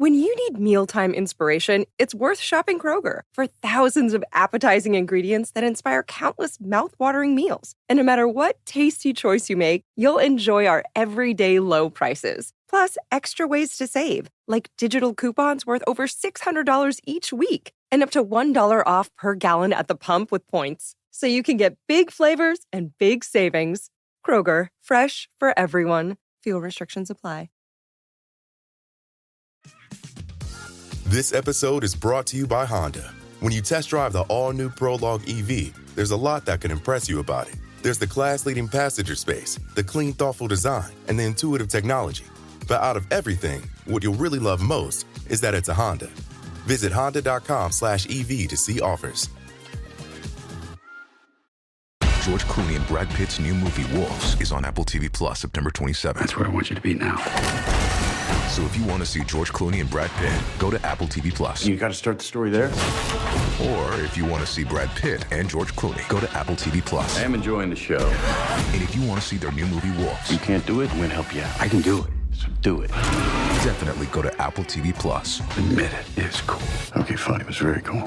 When you need mealtime inspiration, it's worth shopping Kroger for thousands of appetizing ingredients that inspire countless mouthwatering meals. And no matter what tasty choice you make, you'll enjoy our everyday low prices. Plus, extra ways to save, like digital coupons worth over $600 each week and up to $1 off per gallon at the pump with points. So you can get big flavors and big savings. Kroger, fresh for everyone. Fuel restrictions apply. This episode is brought to you by Honda. When you test drive the all-new Prologue EV, there's a lot that can impress you about it. There's the class-leading passenger space, the clean, thoughtful design, and the intuitive technology. But out of everything, what you'll really love most is that it's a Honda. Visit honda.com/EV to see offers. George Clooney and Brad Pitt's new movie, Wolves, is on Apple TV Plus September 27th. That's where I want you to be now. So if you want to see George Clooney and Brad Pitt, go to Apple TV Plus. You got to start the story there. Or if you want to see Brad Pitt and George Clooney, go to Apple TV Plus. I am enjoying the show. And if you want to see their new movie, Wolves, You can't do it, I'm going to help you out. I can do it, so do it. definitely go to Apple TV Plus. Admit it, it's cool. Okay, fine, it was very cool.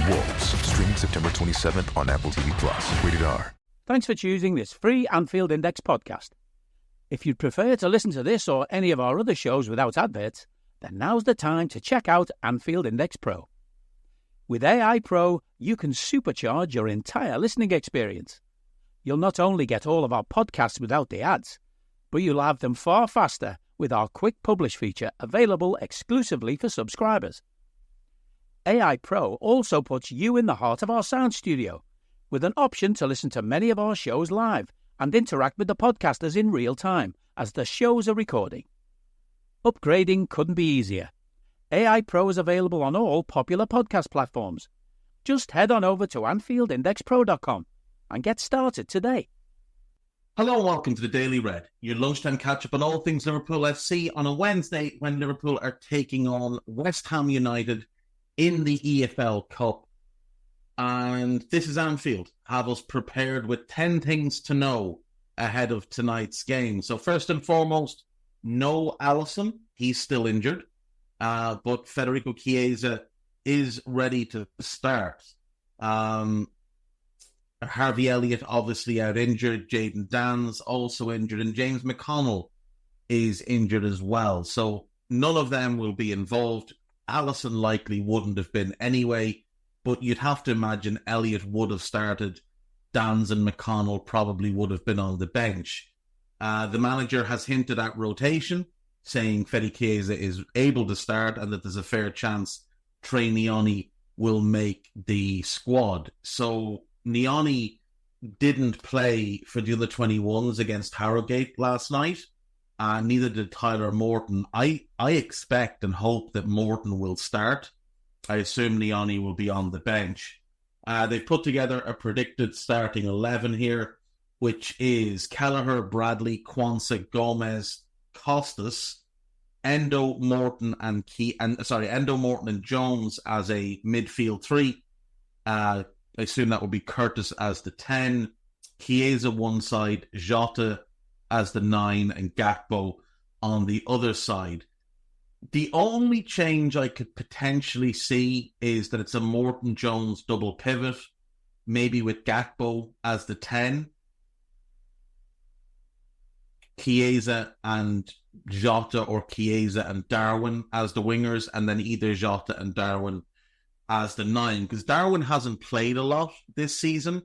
Wolves, streaming September 27th on Apple TV Plus. Rated R. Thanks for choosing this free Anfield Index podcast. If you'd prefer to listen to this or any of our other shows without adverts, then now's the time to check out Anfield Index Pro. With AI Pro, you can supercharge your entire listening experience. You'll not only get all of our podcasts without the ads, but you'll have them far faster with our Quick Publish feature available exclusively for subscribers. AI Pro also puts you in the heart of our sound studio, with an option to listen to many of our shows live and interact with the podcasters in real time as the shows are recording. Upgrading couldn't be easier. AI Pro is available on all popular podcast platforms. Just head on over to AnfieldIndexPro.com and get started today. Hello and welcome to the Daily Red, your lunchtime catch-up on all things Liverpool FC on a Wednesday when Liverpool are taking on West Ham United in the EFL Cup. And this is Anfield, have us prepared with 10 things to know ahead of tonight's game. So first and foremost, no Alisson, he's still injured, but Federico Chiesa is ready to start. Harvey Elliott obviously out injured, Jayden Danns also injured, and James McConnell is injured as well. So none of them will be involved. Alisson likely wouldn't have been anyway, but you'd have to imagine Elliott would have started. Danns and McConnell probably would have been on the bench. The manager has hinted at rotation, saying Fede Chiesa is able to start and that there's a fair chance Trey Nioni will make the squad. So Nioni didn't play for the under 21s against Harrogate last night. Neither did Tyler Morton. I expect and hope that Morton will start. I assume Nioni will be on the bench. They've put together a predicted starting 11 here, which is Kelleher, Bradley, Quansah, Gomez, Costas, Endo, Morton, and Jones as a midfield three. I assume that will be Curtis as the 10, Chiesa one side, Jota as the 9, and Gakpo on the other side. The only change I could potentially see is that it's a Morton-Jones double pivot, maybe with Gakpo as the 10, Chiesa and Jota, or Chiesa and Darwin as the wingers, and then either Jota and Darwin as the 9, because Darwin hasn't played a lot this season,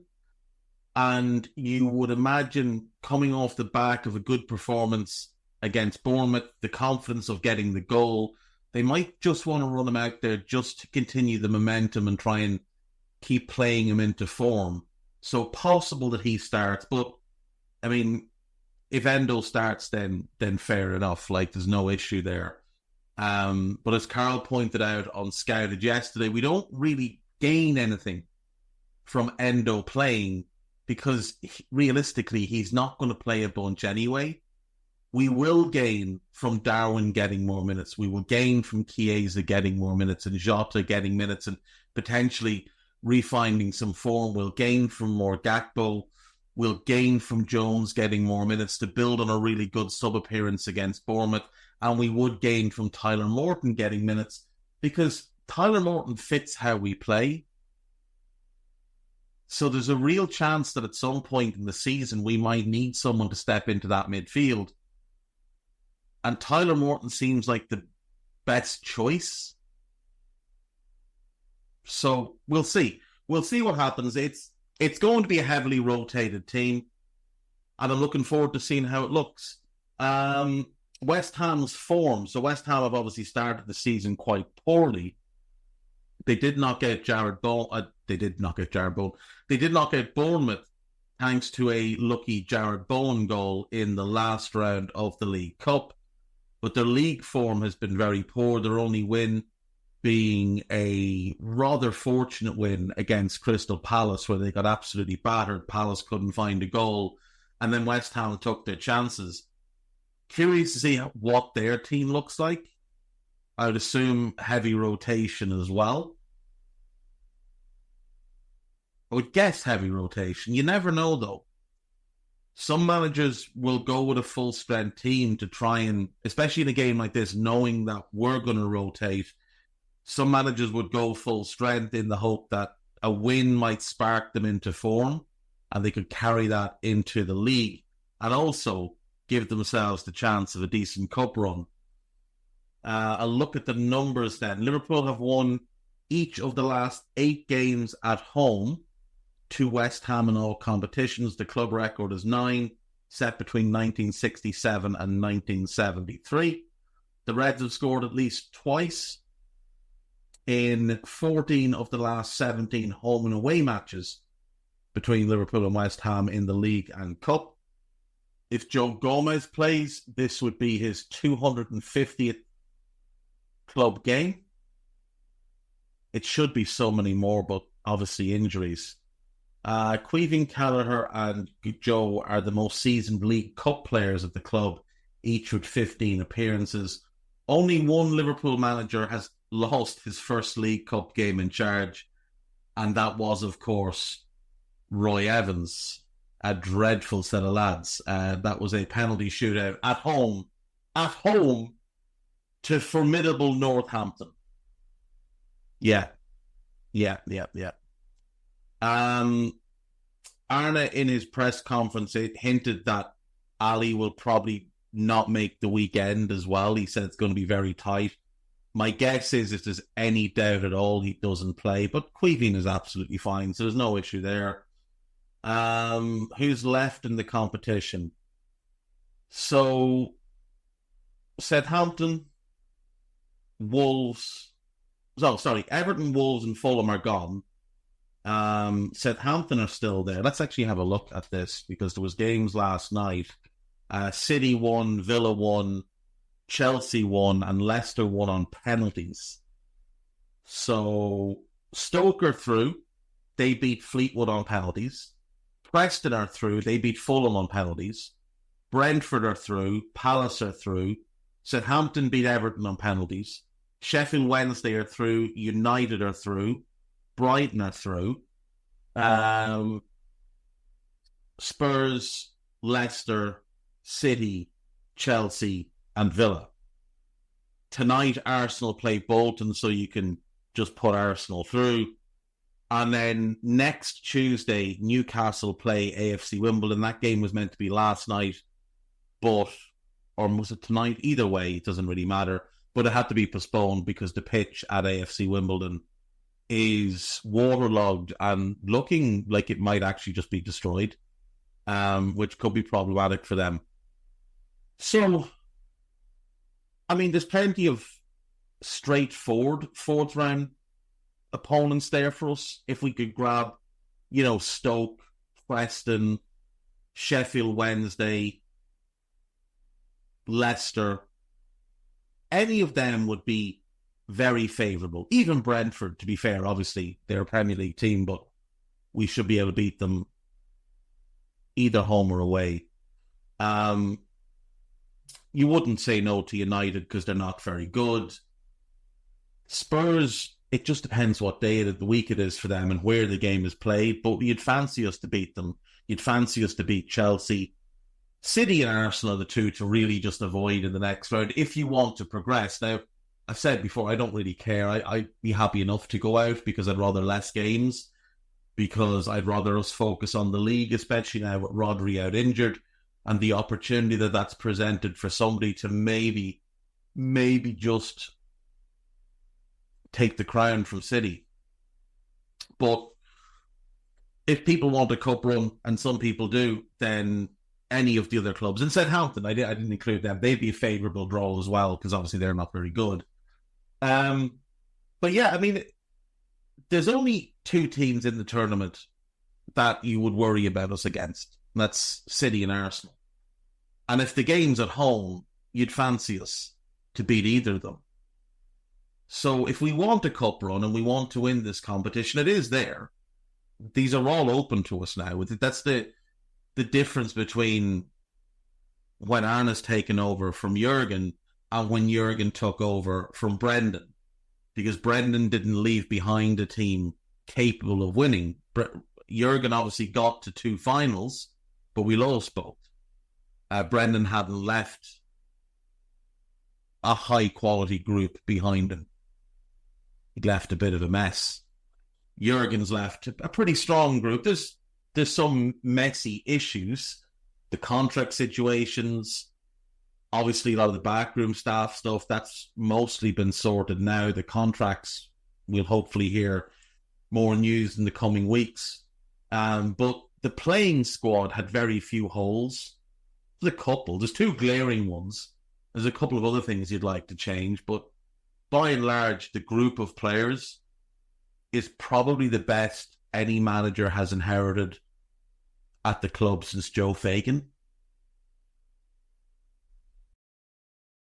and you would imagine coming off the back of a good performance against Bournemouth, the confidence of getting the goal, they might just want to run him out there just to continue the momentum and try and keep playing him into form. So possible that he starts, but I mean, if Endo starts, then fair enough. Like, there's no issue there. But as Carl pointed out on Scouted yesterday, we don't really gain anything from Endo playing because realistically, he's not going to play a bunch anyway. We will gain from Darwin getting more minutes. We will gain from Chiesa getting more minutes and Jota getting minutes and potentially refinding some form. We'll gain from more Gakpo. We'll gain from Jones getting more minutes to build on a really good sub-appearance against Bournemouth. and we would gain from Tyler Morton getting minutes, because Tyler Morton fits how we play. So there's a real chance that at some point in the season we might need someone to step into that midfield. And Tyler Morton seems like the best choice. So we'll see. We'll see what happens. It's going to be a heavily rotated team, and I'm looking forward to seeing how it looks. West Ham's form. So West Ham have obviously started the season quite poorly. They did not get Jared Bowen. They did not get Bournemouth thanks to a lucky Jared Bowen goal in the last round of the League Cup. But their league form has been very poor. Their only win being a rather fortunate win against Crystal Palace, where they got absolutely battered. Palace couldn't find a goal, and then West Ham took their chances. Curious to see what their team looks like. I would assume heavy rotation as well. I would guess heavy rotation. You never know, though. Some managers will go with a full-strength team to try and, especially in a game like this, knowing that we're going to rotate, some managers would go full strength in the hope that a win might spark them into form and they could carry that into the league and also give themselves the chance of a decent cup run. I'll look at the numbers then. Liverpool have won each of the last 8 games at home to West Ham in all competitions. The club record is 9, set between 1967 and 1973. The Reds have scored at least twice in 14 of the last 17 home and away matches between Liverpool and West Ham in the league and cup. If Joe Gomez plays, this would be his 250th club game. It should be so many more, but obviously injuries. Queeving, Callagher and Joe are the most seasoned League Cup players of the club, each with 15 appearances. Only one Liverpool manager has lost his first League Cup game in charge, and that was, of course, Roy Evans. A dreadful set of lads. That was a penalty shootout at home to formidable Northampton. Yeah. Arne, in his press conference, hinted that Ali will probably not make the weekend as well. He said it's going to be very tight. My guess is if there's any doubt at all, he doesn't play. But Queeving is absolutely fine, so there's no issue there. Who's left in the competition? So, Southampton, Wolves... Everton, Wolves and Fulham are gone. Southampton are still there. Let's actually have a look at this, because there was games last night. City won, Villa won, Chelsea won, and Leicester won on penalties. So Stoke are through. They beat Fleetwood on penalties. Preston are through. They beat Fulham on penalties. Brentford are through. Palace are through. Southampton beat Everton on penalties. Sheffield Wednesday are through. United are through. Brighton are through. Spurs, Leicester, City, Chelsea, and Villa. Tonight, Arsenal play Bolton, so you can just put Arsenal through. And then next Tuesday, Newcastle play AFC Wimbledon. That game was meant to be last night, or was it tonight? Either way, it doesn't really matter. But it had to be postponed because the pitch at AFC Wimbledon is waterlogged and looking like it might actually just be destroyed, which could be problematic for them. So, I mean, there's plenty of straightforward fourth round opponents there for us. If we could grab, Stoke, Preston, Sheffield Wednesday, Leicester, any of them would be very favourable. Even Brentford, to be fair, obviously, they're a Premier League team, but we should be able to beat them either home or away. You wouldn't say no to United because they're not very good. Spurs, it just depends what day of the week it is for them and where the game is played, but you'd fancy us to beat them. You'd fancy us to beat Chelsea. City and Arsenal are the two to really just avoid in the next round if you want to progress. Now, I've said before, I don't really care. I'd be happy enough to go out because I'd rather less games, because I'd rather us focus on the league, especially now with Rodri out injured, and the opportunity that that's presented for somebody to maybe just take the crown from City. But if people want a cup run, and some people do, then any of the other clubs, and Southampton, I didn't include them, they'd be a favourable draw as well, because obviously they're not very good. But yeah, I mean, there's only two teams in the tournament that you would worry about us against. And that's City and Arsenal. And if the game's at home, you'd fancy us to beat either of them. So if we want a cup run and we want to win this competition, it is there. These are all open to us now. That's the difference between when Arne's taken over from Jurgen and when Jurgen took over from Brendan. Because Brendan didn't leave behind a team capable of winning. Jurgen obviously got to 2 finals, but we lost both. Brendan hadn't left a high-quality group behind him. He left a bit of a mess. Jurgen's left a pretty strong group. There's some messy issues. The contract situations, obviously a lot of the backroom staff stuff, that's mostly been sorted now. The contracts, we'll hopefully hear more news in the coming weeks. But the playing squad had very few holes. There's a couple. There's 2 glaring ones. There's a couple of other things you'd like to change. But by and large, the group of players is probably the best any manager has inherited at the club since Joe Fagan.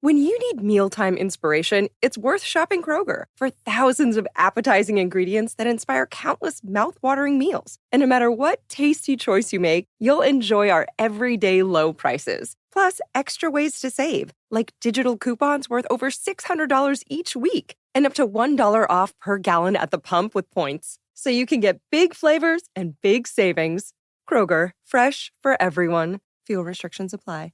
When you need mealtime inspiration, it's worth shopping Kroger for thousands of appetizing ingredients that inspire countless mouth-watering meals. And no matter what tasty choice you make, you'll enjoy our everyday low prices. Plus, extra ways to save, like digital coupons worth over $600 each week and up to $1 off per gallon at the pump with points. So you can get big flavors and big savings. Kroger, fresh for everyone. Fuel restrictions apply.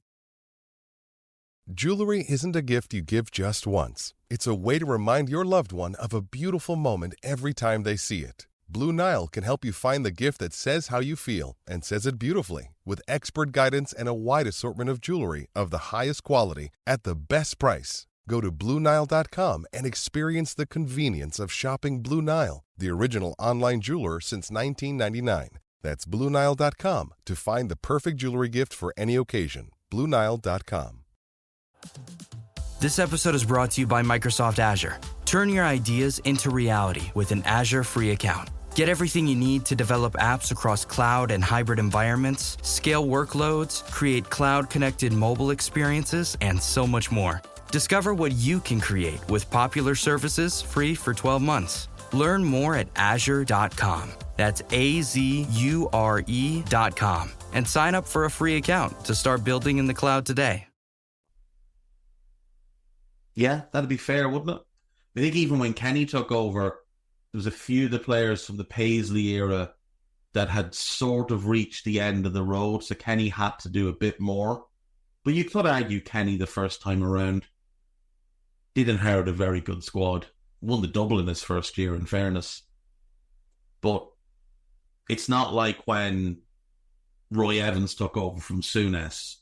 Jewelry isn't a gift you give just once. It's a way to remind your loved one of a beautiful moment every time they see it. Blue Nile can help you find the gift that says how you feel and says it beautifully, with expert guidance and a wide assortment of jewelry of the highest quality at the best price. Go to BlueNile.com and experience the convenience of shopping Blue Nile, the original online jeweler since 1999. That's BlueNile.com to find the perfect jewelry gift for any occasion. BlueNile.com. This episode is brought to you by Microsoft Azure. Turn your ideas into reality with an Azure free account. Get everything you need to develop apps across cloud and hybrid environments, scale workloads, create cloud-connected mobile experiences, and so much more. Discover what you can create with popular services free for 12 months. Learn more at azure.com. That's AZURE.com. And sign up for a free account to start building in the cloud today. Yeah, that'd be fair, wouldn't it? I think even when Kenny took over, there was a few of the players from the Paisley era that had sort of reached the end of the road, so Kenny had to do a bit more. But you could argue Kenny the first time around did inherit a very good squad. Won the double in his first year, in fairness. But it's not like when Roy Evans took over from Souness,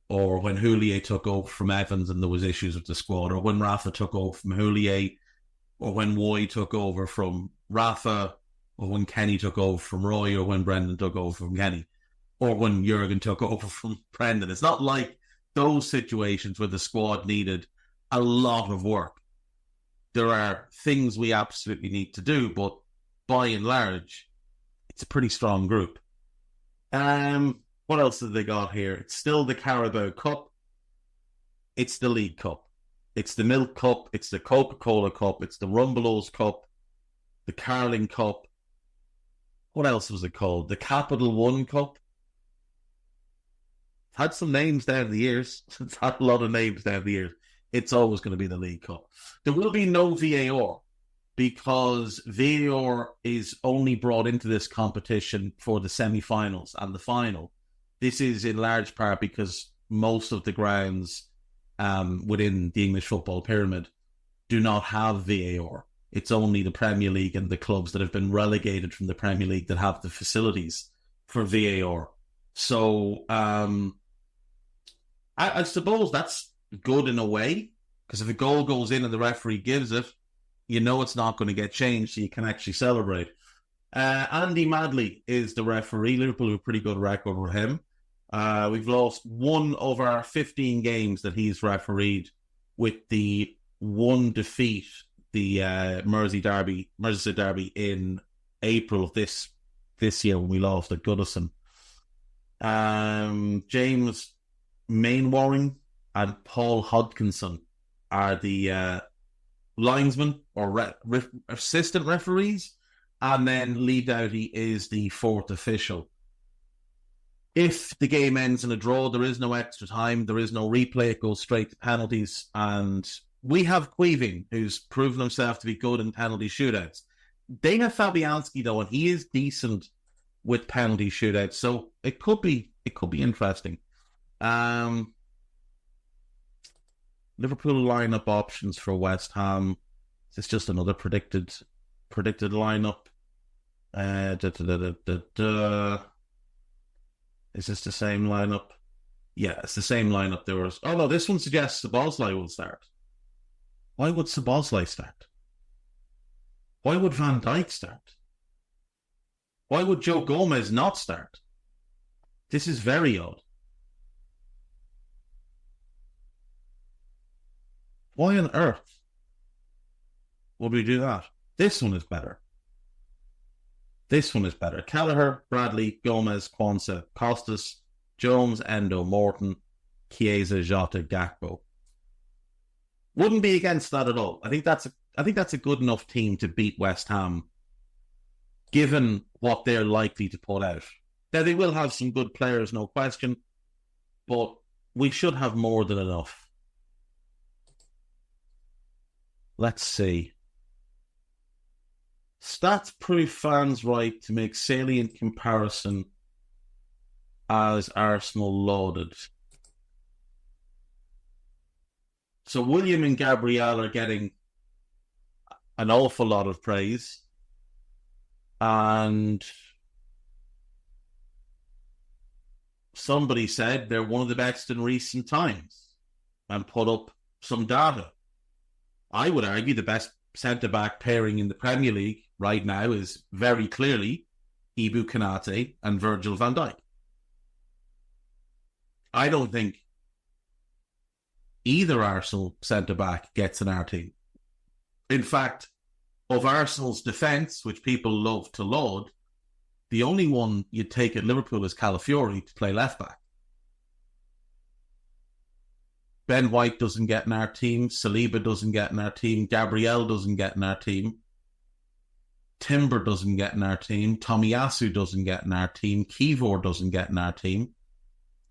or when Houllier took over from Evans and there was issues with the squad, or when Rafa took over from Houllier, or when Roy took over from Rafa, or when Kenny took over from Roy, or when Brendan took over from Kenny, or when Jurgen took over from Brendan. It's not like those situations where the squad needed a lot of work. There are things we absolutely need to do, but by and large, it's a pretty strong group. What else have they got here? It's still the Carabao Cup. It's the League Cup. It's the Milk Cup. It's the Coca-Cola Cup. It's the Rumbelows Cup. The Carling Cup. What else was it called? The Capital One Cup. It's had some names down the years. It's had a lot of names down the years. It's always going to be the League Cup. There will be no VAR because VAR is only brought into this competition for the semi-finals and the final. this is in large part because most of the grounds within the English football pyramid do not have VAR. It's only the Premier League and the clubs that have been relegated from the Premier League that have the facilities for VAR. So I suppose that's good in a way, because if a goal goes in and the referee gives it, you know it's not going to get changed, so you can actually celebrate. Andy Madley is the referee. Liverpool have a pretty good record with him. We've lost 1 of our 15 games that he's refereed, with the 1 defeat, the Merseyside Derby in April of this year when we lost at Goodison. James Mainwaring and Paul Hodkinson are the linesmen or assistant referees, and then Lee Doughty is the 4th official. If the game ends in a draw, there is no extra time, there is no replay, it goes straight to penalties, and we have Queeving, who's proven himself to be good in penalty shootouts. They have Fabianski though, and he is decent with penalty shootouts, so it could be interesting. Liverpool lineup options for West Ham. It's just another predicted lineup. Is this the same lineup? Yeah, it's the same lineup. This one suggests Szoboszlai will start. Why would Szoboszlai start? Why would Van Dijk start? Why would Joe Gomez not start? This is very odd. Why on earth would we do that? This one is better. Kelleher, Bradley, Gomez, Quansah, Costas, Jones, Endo, Morton, Chiesa, Jota, Gakpo. Wouldn't be against that at all. I think that's a good enough team to beat West Ham, given what they're likely to put out. Now, they will have some good players, no question, but we should have more than enough. Let's see. Stats prove fans right to make salient comparison as Arsenal lauded. So William and Gabriel are getting an awful lot of praise. And somebody said they're one of the best in recent times and put up some data. I would argue the best centre-back pairing in the Premier League right now is very clearly Ibu Konate and Virgil van Dijk. I don't think either Arsenal centre-back gets in our team. In fact, of Arsenal's defence, which people love to laud, the only one you'd take at Liverpool is Calafiori to play left-back. Ben White doesn't get in our team. Saliba doesn't get in our team. Gabriel doesn't get in our team. Timber doesn't get in our team. Tomiyasu doesn't get in our team. Kivor doesn't get in our team.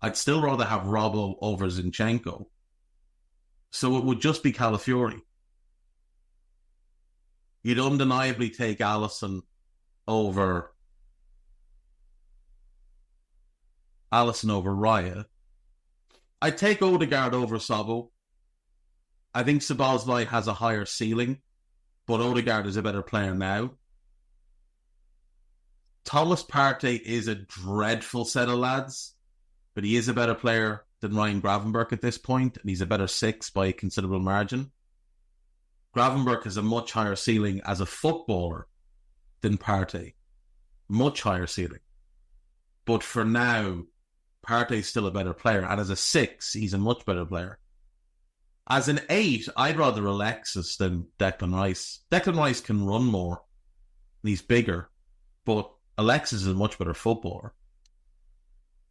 I'd still rather have Robbo over Zinchenko. So it would just be Calafiori. You'd undeniably take Alisson over Raya. I'd take Odegaard over Sabo. I think Szoboszlai has a higher ceiling, but Odegaard is a better player now. Thomas Partey is a dreadful set of lads, but he is a better player than Ryan Gravenberch at this point, and he's a better 6 by a considerable margin. Gravenberch has a much higher ceiling as a footballer than Partey. Much higher ceiling. But for now, Partey's still a better player, and as a 6, he's a much better player. As an 8, I'd rather Alexis than Declan Rice. Declan Rice can run more, and he's bigger, but Alexis is a much better footballer.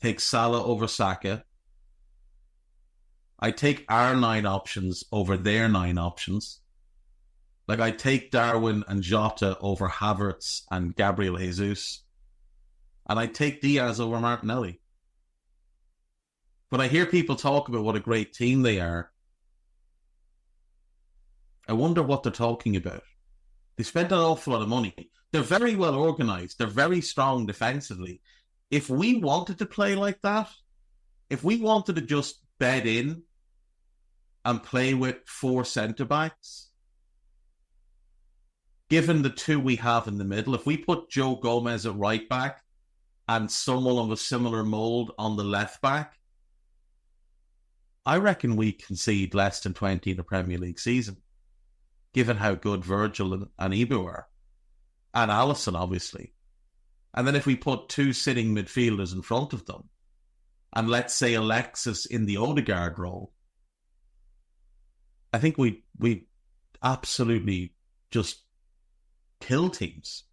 Take Salah over Saka. I take our 9 options over their 9 options. Like, I take Darwin and Jota over Havertz and Gabriel Jesus. And I take Diaz over Martinelli. When I hear people talk about what a great team they are, I wonder what they're talking about. They spent an awful lot of money. They're very well organised. They're very strong defensively. if we wanted to play like that, if we wanted to just bed in and play with 4 centre-backs, given the 2 we have in the middle, if we put Joe Gomez at right back and someone of a similar mould on the left back, I reckon we concede less than 20 in a Premier League season, given how good Virgil and Ibu are. And Alisson, obviously. And then if we put 2 sitting midfielders in front of them, and let's say Alexis in the Odegaard role, I think we absolutely just kill teams.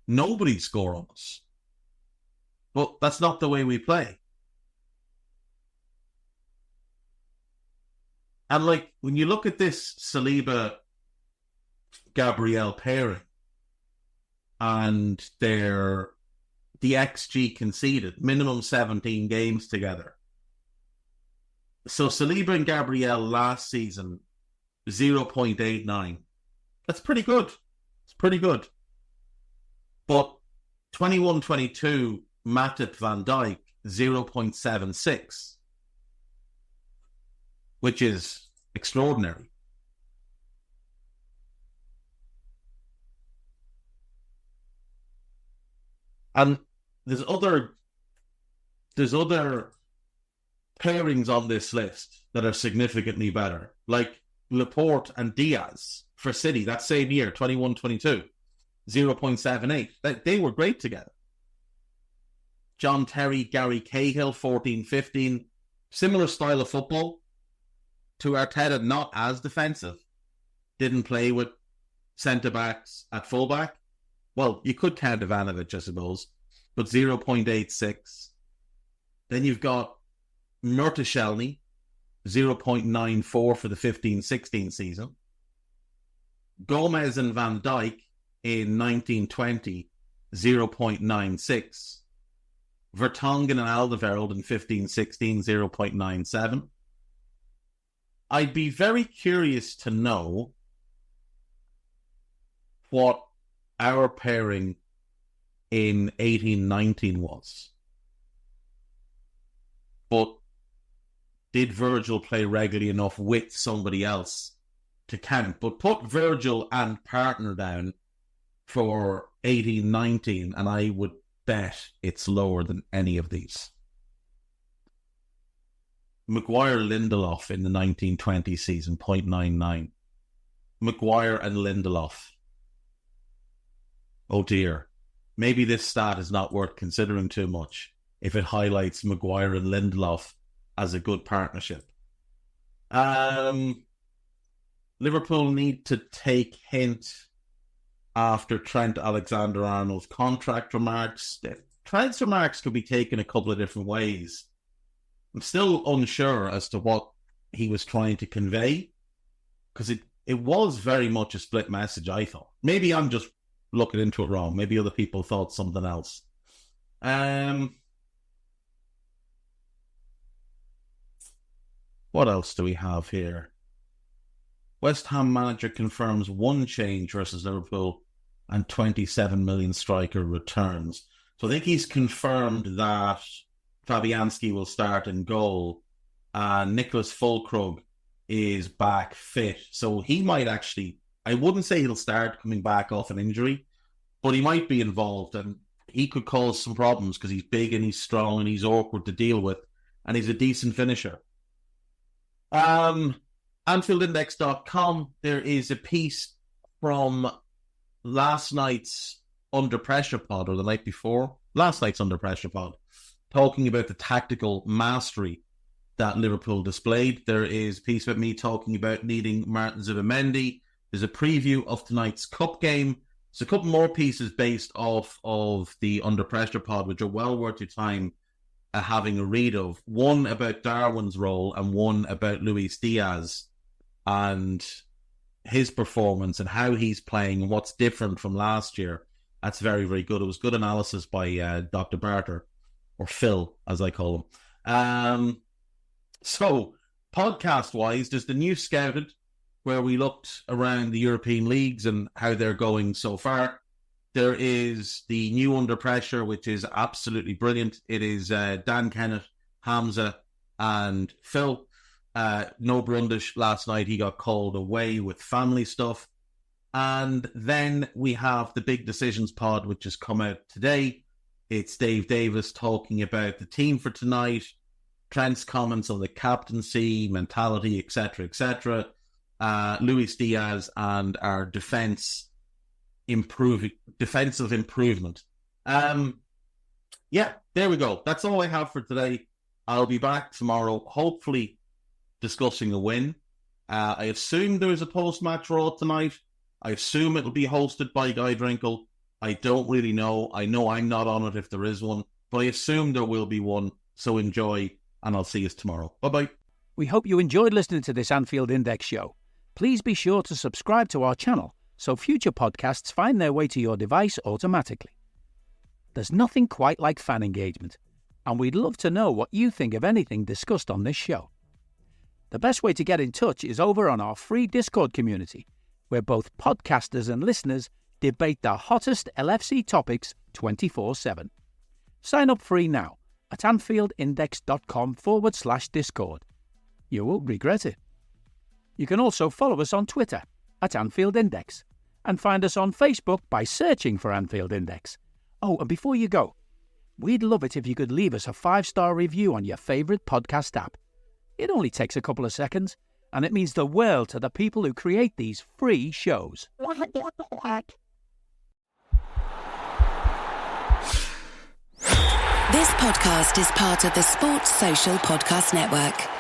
Nobody score on us. But that's not the way we play. And like, when you look at this Saliba-Gabriel pairing, and the XG conceded, minimum 17 games together. So Saliba and Gabriel last season, 0.89. That's pretty good. It's pretty good. But 21-22, Matip Van Dijk, 0.76, which is extraordinary. And there's other pairings on this list that are significantly better, like Laporte and Diaz for City that same year, 21-22, 0.78. They were great together. John Terry, Gary Cahill, 14-15, similar style of football to Arteta, not as defensive. Didn't play with centre-backs at full-back. Well, you could count Ivanovic, I suppose, but 0.86. Then you've got Murtashelny, 0.94 for the 15-16 season. Gomez and Van Dijk in 19-20, 0.96. Vertonghen and Alderweireld in 15-16, 0.97. I'd be very curious to know what our pairing in 18-19 was. But did Virgil play regularly enough with somebody else to count? But put Virgil and partner down for 18-19 and I would bet it's lower than any of these. Maguire Lindelof in the 19-20 season, 0.99. Maguire and Lindelof. Oh dear. Maybe this stat is not worth considering too much if it highlights Maguire and Lindelof as a good partnership. Liverpool need to take hint after Trent Alexander-Arnold's contract remarks. Trent's remarks could be taken a couple of different ways. I'm still unsure as to what he was trying to convey, because it was very much a split message, I thought. Maybe I'm just looking into it wrong. Maybe other people thought something else. What else do we have here? West Ham manager confirms 1 change versus Liverpool and 27 million striker returns. So I think he's confirmed that Fabianski will start in goal and Nicholas Fulkrug is back fit. So he might actually, I wouldn't say he'll start coming back off an injury, but he might be involved and he could cause some problems because he's big and he's strong and he's awkward to deal with and he's a decent finisher. AnfieldIndex.com, there is a piece from last night's Under Pressure pod, or the night before, last night's Under Pressure pod, talking about the tactical mastery that Liverpool displayed. There is a piece about me talking about needing Martin Zubimendi. There's a preview of tonight's cup game. There's a couple more pieces based off of the Under Pressure pod, which are well worth your time having a read of. One about Darwin's role and one about Luis Diaz and his performance and how he's playing and what's different from last year. That's very, very good. It was good analysis by Dr. Barter, or Phil, as I call him. So, podcast-wise, there's the new Scouted, where we looked around the European leagues and how they're going so far. There is the new Under Pressure, which is absolutely brilliant. It is Dan Kennett, Hamza, and Phil. No Brundish last night. He got called away with family stuff. And then we have the Big Decisions pod, which has come out today. It's Dave Davis talking about the team for tonight, Trent's comments on the captaincy, mentality, etc., etc. Luis Diaz and our defensive improvement. Yeah, there we go. That's all I have for today. I'll be back tomorrow, hopefully discussing a win. I assume there is a post-match Raw tonight. I assume it'll be hosted by Guy Drinkle. I don't really know. I know I'm not on it if there is one, but I assume there will be one. So enjoy, and I'll see you tomorrow. Bye-bye. We hope you enjoyed listening to this Anfield Index show. Please be sure to subscribe to our channel so future podcasts find their way to your device automatically. There's nothing quite like fan engagement, and we'd love to know what you think of anything discussed on this show. The best way to get in touch is over on our free Discord community, where both podcasters and listeners debate the hottest LFC topics 24/7. Sign up free now at AnfieldIndex.com/Discord. You won't regret it. You can also follow us on Twitter at Anfield Index and find us on Facebook by searching for Anfield Index. Oh, and before you go, we'd love it if you could leave us a 5-star review on your favourite podcast app. It only takes a couple of seconds, and it means the world to the people who create these free shows. This podcast is part of the Sports Social Podcast Network.